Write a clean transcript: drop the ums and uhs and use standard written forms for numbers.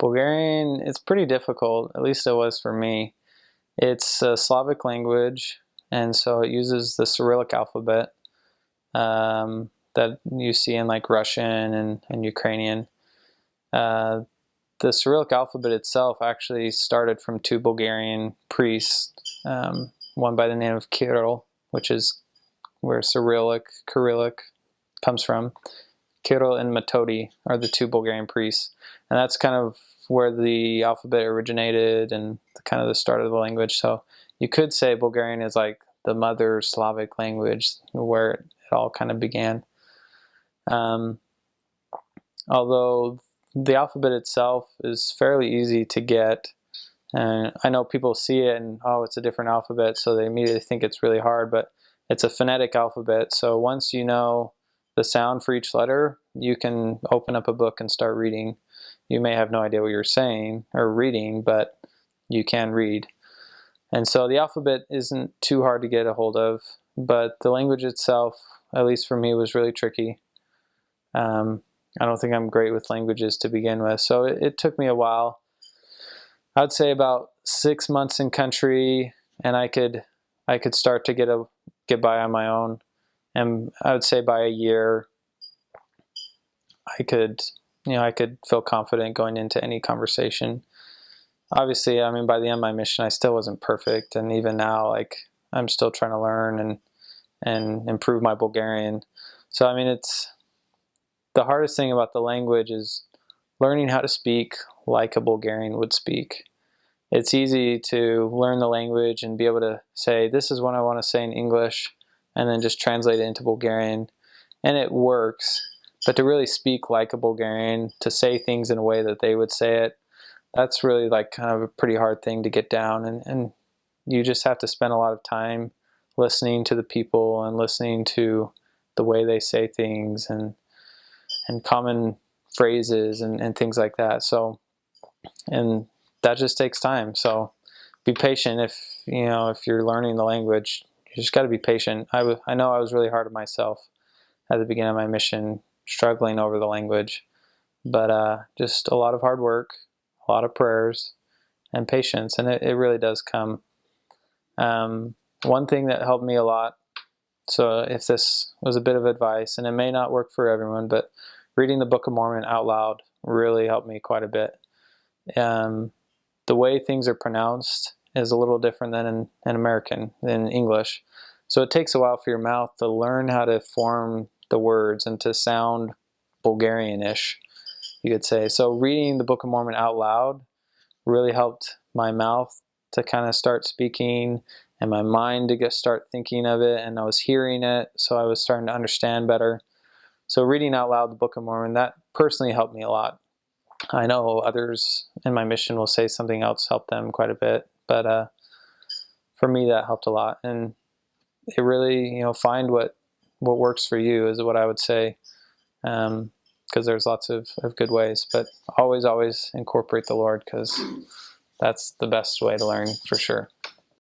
Bulgarian, it's pretty difficult, at least it was for me. It's a Slavic language, and so it uses the Cyrillic alphabet that you see in like Russian and Ukrainian. The Cyrillic alphabet itself actually started from two Bulgarian priests, one by the name of Kirill, which is where Cyrillic comes from. Kirill and Metodi are the two Bulgarian priests, and that's kind of where the alphabet originated and kind of the start of the language. So you could say Bulgarian is like the mother Slavic language where it all kind of began. Although the alphabet itself is fairly easy to get, and I know people see it and, oh, it's a different alphabet, so they immediately think it's really hard, but it's a phonetic alphabet. So once you know the sound for each letter, you can open up a book and start reading. You may have no idea what you're saying or reading, but you can read. And so the alphabet isn't too hard to get a hold of, but the language itself, at least for me, was really tricky. I don't think I'm great with languages to begin with, so it took me a while. I'd say about 6 months in country, and I could start to get by on my own. And I would say by a year, I could feel confident going into any conversation. Obviously, I mean, by the end of my mission, I still wasn't perfect, and even now, like, I'm still trying to learn and improve my Bulgarian. So I mean, it's the hardest thing about the language is learning how to speak like a Bulgarian would speak. It's easy to learn the language and be able to say, this is what I want to say in English, and then just translate it into Bulgarian, and it works. But to really speak like a Bulgarian, to say things in a way that they would say it, that's really like kind of a pretty hard thing to get down, and you just have to spend a lot of time listening to the people and listening to the way they say things and common phrases and things like that. So, and that just takes time. So be patient if you're learning the language. You just got to be patient. I know I was really hard on myself at the beginning of my mission, struggling over the language, but just a lot of hard work, a lot of prayers, and patience, and it really does come. One thing that helped me a lot, so if this was a bit of advice, and it may not work for everyone, but reading the Book of Mormon out loud really helped me quite a bit. The way things are pronounced is a little different than in English. So it takes a while for your mouth to learn how to form the words and to sound Bulgarian-ish, you could say. So reading the Book of Mormon out loud really helped my mouth to kind of start speaking and my mind to start thinking of it, and I was hearing it, so I was starting to understand better. So reading out loud the Book of Mormon, that personally helped me a lot. I know others in my mission will say something else helped them quite a bit, but for me that helped a lot. And it really, find what works for you is what I would say, because there's lots of good ways, but always incorporate the Lord, because that's the best way to learn for sure.